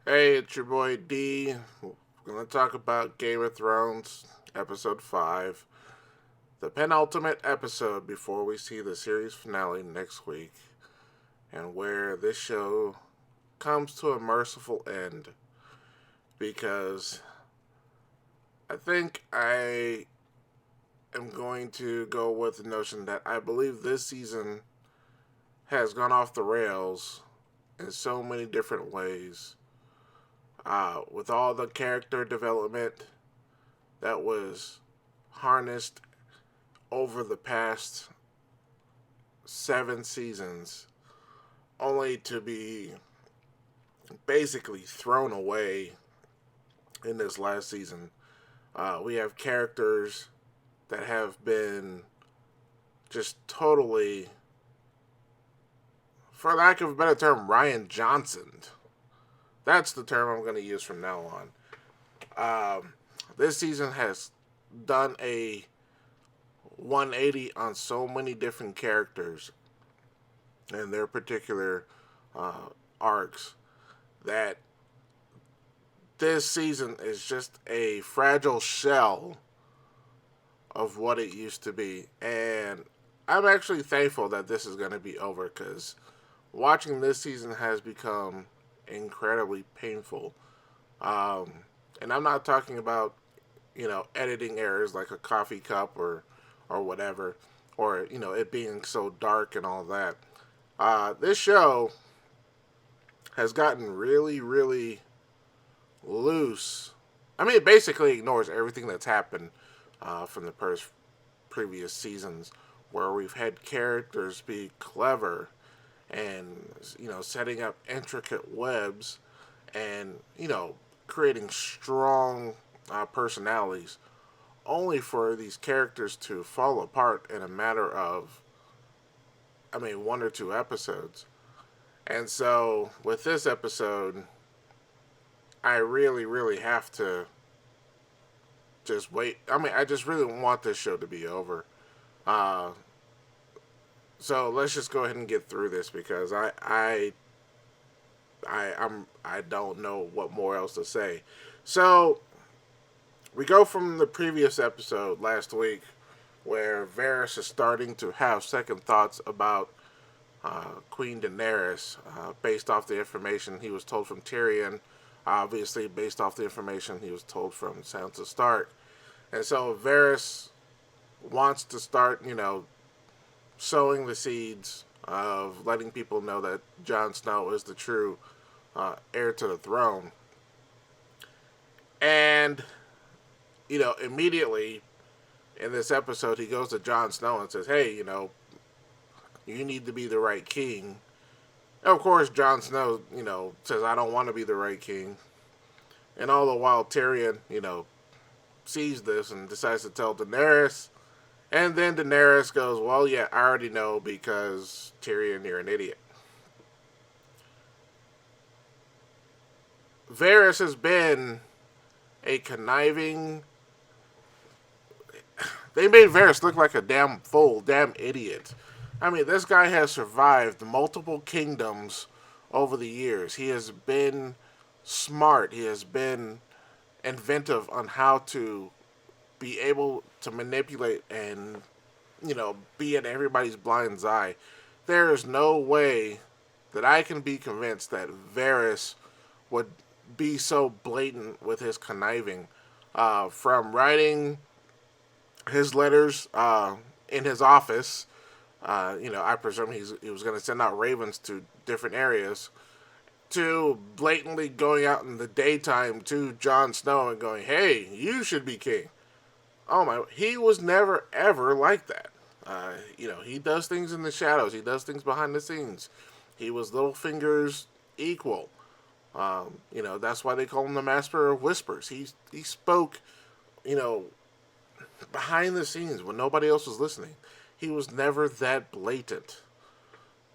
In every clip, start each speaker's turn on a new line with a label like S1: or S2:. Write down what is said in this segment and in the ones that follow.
S1: Hey, it's your boy D. We're going to talk about Game of Thrones, Episode 5, the penultimate episode before we see the series finale next week, and where this show comes to a merciful end. Because I think I am going to go with the notion that I believe this season has gone off the rails in so many different ways. With all the character development that was harnessed over the past 7 seasons, only to be basically thrown away in this last season. We have characters that have been just totally, for lack of a better term, Ryan Johnson. That's the term I'm going to use from now on. This season has done a 180 on so many different characters and their particular uh, arcs that this season is just a fragile shell of what it used to be. And I'm actually thankful that this is going to be over because watching this season has become incredibly painful. Um, and I'm not talking about, editing errors like a coffee cup or whatever, or, it being so dark and all that. This show has gotten really, really loose. I mean, it basically ignores everything that's happened from the previous seasons, where we've had characters be clever and setting up intricate webs and creating strong personalities, only for these characters to fall apart in a matter of, I mean, 1 or 2 episodes. And so with this episode, I really, really have to just wait. I mean, I just really want this show to be over. Uh, so let's just go ahead and get through this because I don't know what more else to say. So we go from the previous episode last week where Varys is starting to have second thoughts about Queen Daenerys, based off the information he was told from Tyrion, obviously based off the information he was told from Sansa Stark. And so Varys wants to start, sowing the seeds of letting people know that Jon Snow is the true heir to the throne. And, immediately in this episode, he goes to Jon Snow and says, hey, you need to be the right king. And of course, Jon Snow, says, I don't want to be the right king. And all the while, Tyrion, sees this and decides to tell Daenerys. And then Daenerys goes, well, yeah, I already know because Tyrion, you're an idiot. Varys has been a conniving. They made Varys look like a damn fool, damn idiot. I mean, this guy has survived multiple kingdoms over the years. He has been smart. He has been inventive on how to be able to manipulate and, be in everybody's blind's eye. There is no way that I can be convinced that Varys would be so blatant with his conniving. From writing his letters in his office, I presume he was going to send out ravens to different areas, to blatantly going out in the daytime to Jon Snow and going, hey, you should be king. Oh my, he was never ever like that. He does things in the shadows. He does things behind the scenes. He was Littlefinger's equal. That's why they call him the Master of Whispers. He spoke, you know, behind the scenes when nobody else was listening. He was never that blatant.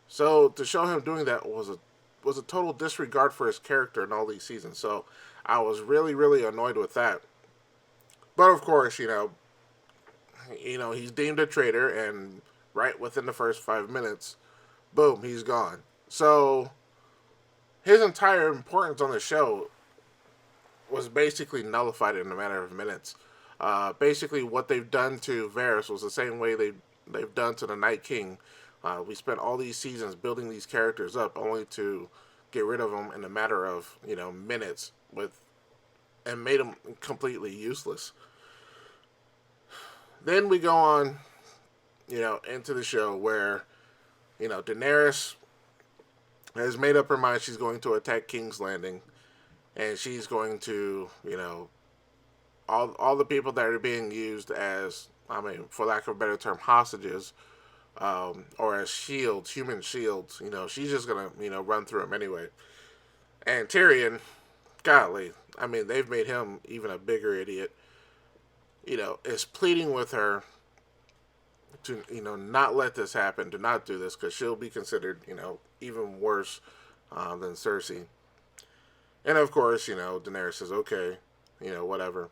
S1: So to show him doing that was a total disregard for his character in all these seasons. So I was really really annoyed with that. But of course, he's deemed a traitor, and right within the first 5 minutes, boom, he's gone. So his entire importance on the show was basically nullified in a matter of minutes. Basically, what they've done to Varys was the same way they've done to the Night King. We spent all these seasons building these characters up, only to get rid of them in a matter of minutes, and made them completely useless. Then we go on, into the show where Daenerys has made up her mind she's going to attack King's Landing, and she's going to all the people that are being used as, I mean, for lack of a better term, hostages, or as shields, human shields. She's just gonna run through them anyway. And Tyrion, golly, I mean, they've made him even a bigger idiot. Is pleading with her to not let this happen, to not do this, because she'll be considered even worse than Cersei. And of course, Daenerys says okay, whatever.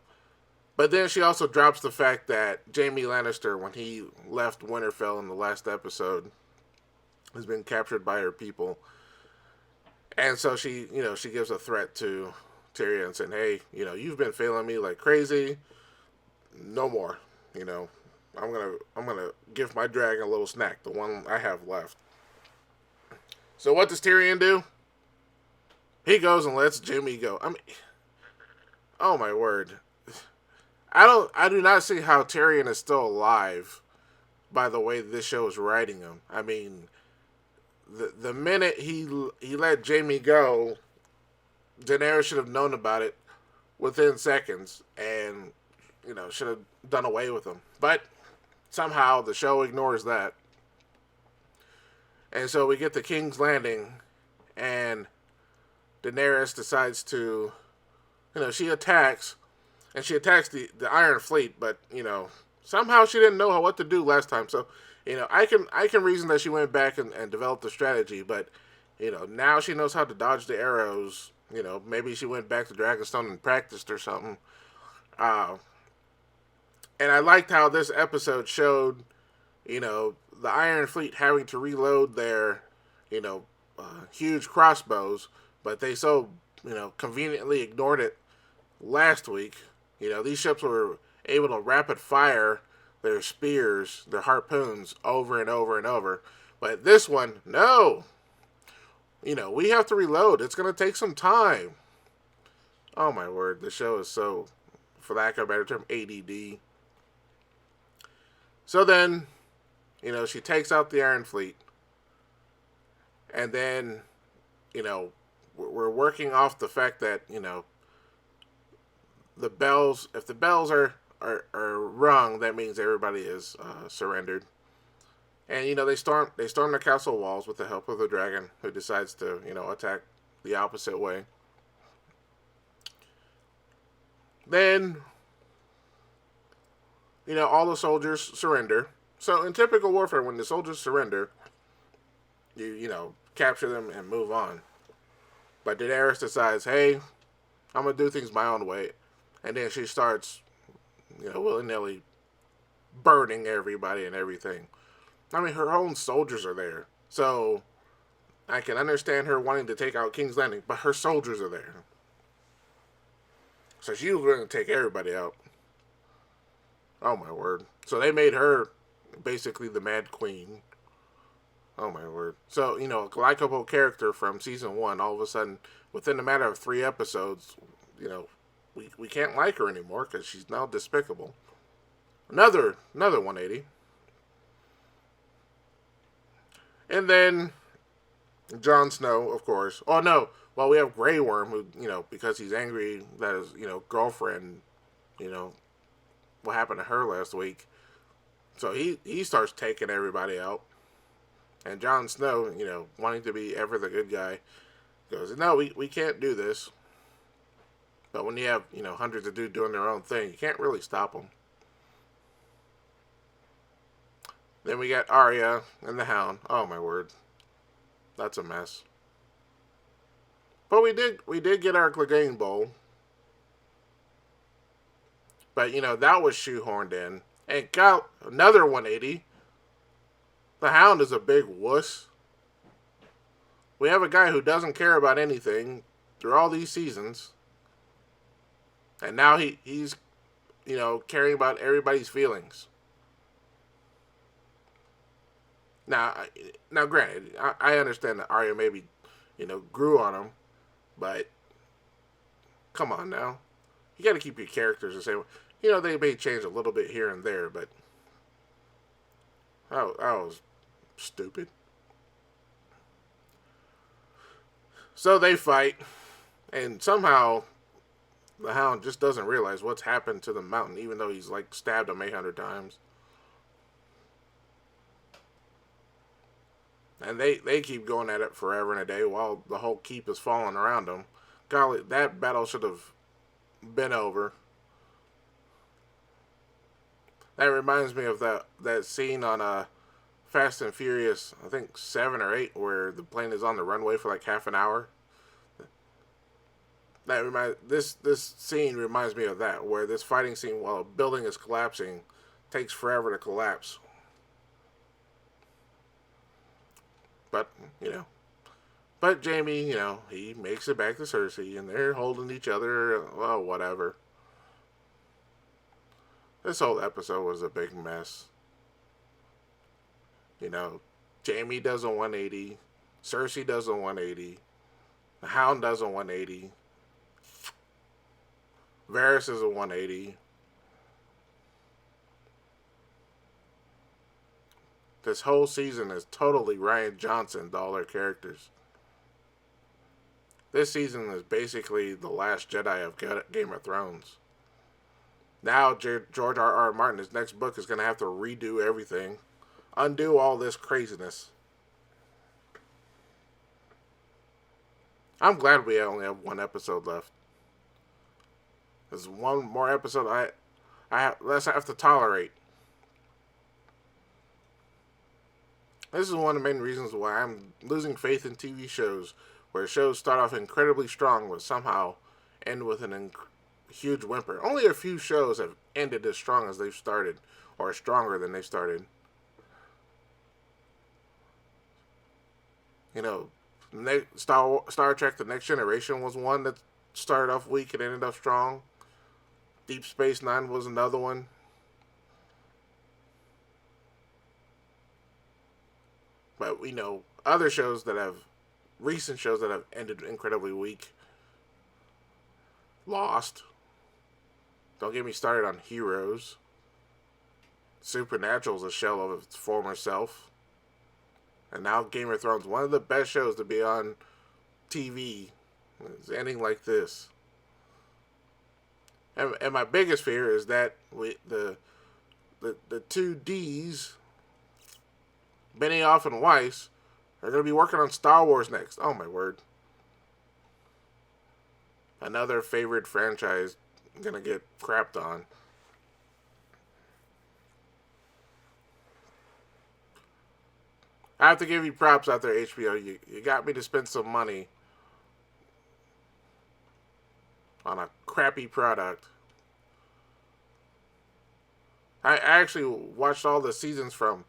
S1: But then she also drops the fact that Jaime Lannister, when he left Winterfell in the last episode, has been captured by her people. And so she gives a threat to Tyrion saying, hey, you've been failing me like crazy. No more. I'm gonna give my dragon a little snack, the one I have left. So what does Tyrion do? He goes and lets Jaime go. I mean, oh my word. I do not see how Tyrion is still alive by the way this show is writing him. I mean, the minute he let Jaime go, Daenerys should have known about it within seconds and should have done away with him. But somehow the show ignores that. And so we get to King's Landing, and Daenerys decides to, she attacks, and she attacks the Iron Fleet, but, somehow she didn't know what to do last time. So, I can reason that she went back and developed a strategy, but, now she knows how to dodge the arrows. Maybe she went back to Dragonstone and practiced or something. And I liked how this episode showed, the Iron Fleet having to reload their, huge crossbows, but they so, conveniently ignored it last week. These ships were able to rapid fire their spears, their harpoons, over and over and over. But this one, no. We have to reload. It's going to take some time. Oh my word, the show is so, for lack of a better term, ADD. So then, she takes out the Iron Fleet. And then, we're working off the fact that, the bells, if the bells are rung, that means everybody is surrendered. And, they storm the castle walls with the help of the dragon, who decides to, attack the opposite way. Then, all the soldiers surrender. So in typical warfare, when the soldiers surrender, you capture them and move on. But Daenerys decides, hey, I'm going to do things my own way. And then she starts, willy-nilly burning everybody and everything. I mean, her own soldiers are there. So I can understand her wanting to take out King's Landing, but her soldiers are there. So she was going to take everybody out. Oh my word. So they made her basically the Mad Queen. Oh my word. So, a likable character from season 1, all of a sudden, within a matter of 3 episodes, we can't like her anymore because she's now despicable. Another 180. And then Jon Snow, of course. Oh no. Well, we have Grey Worm, who, because he's angry that his, girlfriend, what happened to her last week. So he starts taking everybody out. And Jon Snow, wanting to be ever the good guy, goes, no, we can't do this. But when you have, hundreds of dudes doing their own thing, you can't really stop them. Then we got Arya and the Hound. Oh my word. That's a mess. But we did get our Clegane Bowl. But, that was shoehorned in. And got another 180. The Hound is a big wuss. We have a guy who doesn't care about anything through all these seasons, and now he's caring about everybody's feelings. Now, now, granted, I understand that Arya maybe, grew on him, but come on now, you got to keep your characters the same. They may change a little bit here and there, but that was stupid. So they fight, and somehow the Hound just doesn't realize what's happened to the Mountain, even though he's like stabbed him 800 times. And they keep going at it forever and a day while the whole keep is falling around them. Golly, that battle should have been over. That reminds me of that scene on Fast and Furious, I think 7 or 8, where the plane is on the runway for like half an hour. This scene reminds me of that, where this fighting scene while a building is collapsing takes forever to collapse. But but Jamie, he makes it back to Cersei, and they're holding each other. Well, whatever. This whole episode was a big mess. Jamie does a 180, Cersei does a 180, the Hound does a 180, Varys is a 180. This whole season is totally Rian Johnson to all their characters. This season is basically the last Jedi of Game of Thrones. Now George R. Martin, his next book, is going to have to redo everything. Undo all this craziness. I'm glad we only have one episode left. There's one more episode I less I have to tolerate. This is one of the main reasons why I'm losing faith in TV shows, where shows start off incredibly strong but somehow end with an huge whimper. Only a few shows have ended as strong as they've started, or stronger than they started. Star Trek: The Next Generation was one that started off weak and ended up strong. Deep Space Nine was another one. But we know other recent shows that have ended incredibly weak. Lost. Don't get me started on Heroes. Supernatural is a shell of its former self. And now Game of Thrones, one of the best shows to be on TV, is ending like this. And my biggest fear is that the two D's, Benioff and Weiss, are going to be working on Star Wars next. Oh my word. Another favorite franchise going to get crapped on. I have to give you props out there, HBO. You got me to spend some money on a crappy product. I actually watched all the seasons from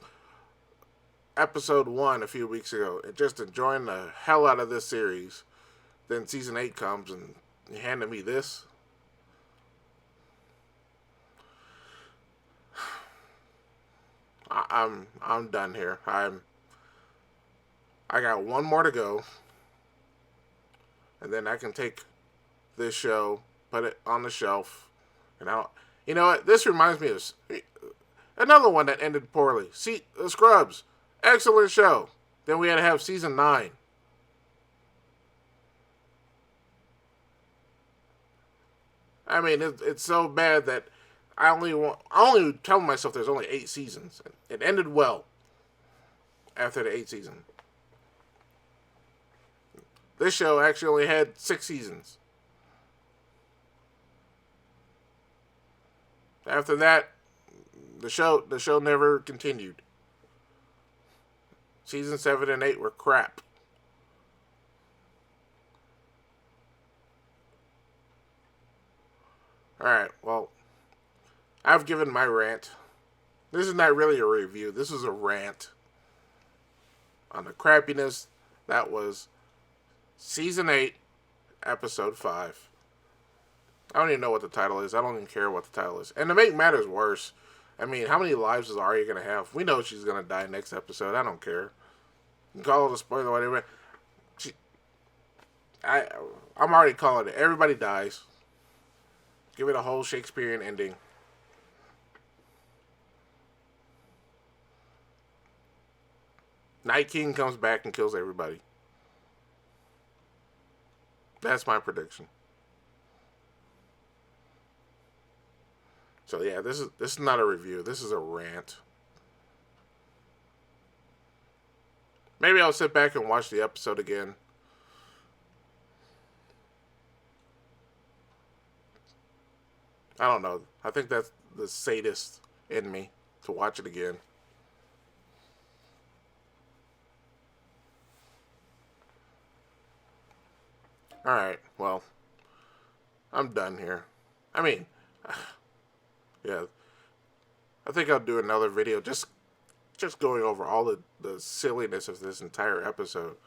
S1: episode 1 a few weeks ago and just enjoying the hell out of this series. Then season 8 comes and you handed me this. I'm done here. I got one more to go, and then I can take this show, put it on the shelf, and I don't. You know what? This reminds me of another one that ended poorly. See, Scrubs, excellent show. Then we had to have season 9. I mean, it's so bad that I only tell myself there's only 8 seasons. It ended well after the 8th season. This show actually only had 6 seasons. After that, the show never continued. Season 7 and 8 were crap. Alright, well, I've given my rant. This is not really a review. This is a rant on the crappiness that was Season 8, Episode 5. I don't even know what the title is. I don't even care what the title is. And to make matters worse, I mean, how many lives is Arya going to have? We know she's going to die next episode. I don't care. You can call it a spoiler, whatever. She, I'm already calling it. Everybody dies. Give it a whole Shakespearean ending. Night King comes back and kills everybody. That's my prediction. So yeah, this is not a review. This is a rant. Maybe I'll sit back and watch the episode again. I don't know. I think that's the sadist in me to watch it again. Alright, well, I'm done here. I mean, yeah, I think I'll do another video just going over all the silliness of this entire episode.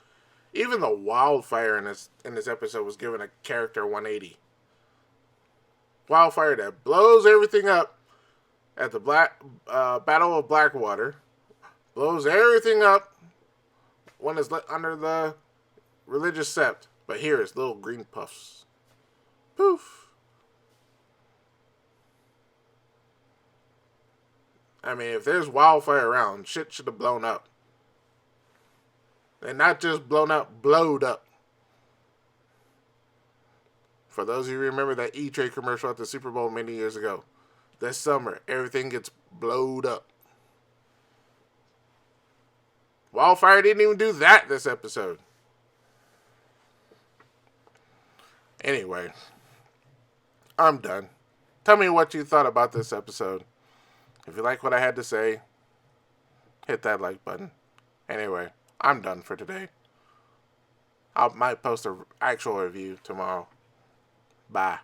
S1: Even the wildfire in this episode was given a character 180. Wildfire that blows everything up at the Battle of Blackwater, blows everything up when it's under the religious sept. But here it's little green puffs. Poof. I mean, if there's wildfire around, shit should have blown up. And not just blown up, blowed up. For those of you who remember that E-Trade commercial at the Super Bowl many years ago. This summer, everything gets blowed up. Wildfire didn't even do that this episode. Anyway, I'm done. Tell me what you thought about this episode. If you like what I had to say, hit that like button. Anyway, I'm done for today. I might post an actual review tomorrow. Bye.